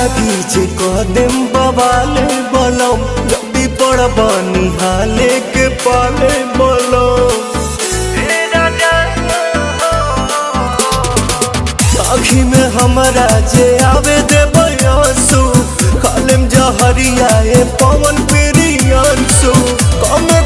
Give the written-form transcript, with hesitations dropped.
आगी जे कदम बवाले बलम जल्दी पड़ बनी हाले के पाले बलम आँखी में हमारा जे आवे दे बयासु खालिम जहरिया ए पवन प्रियांशु कमे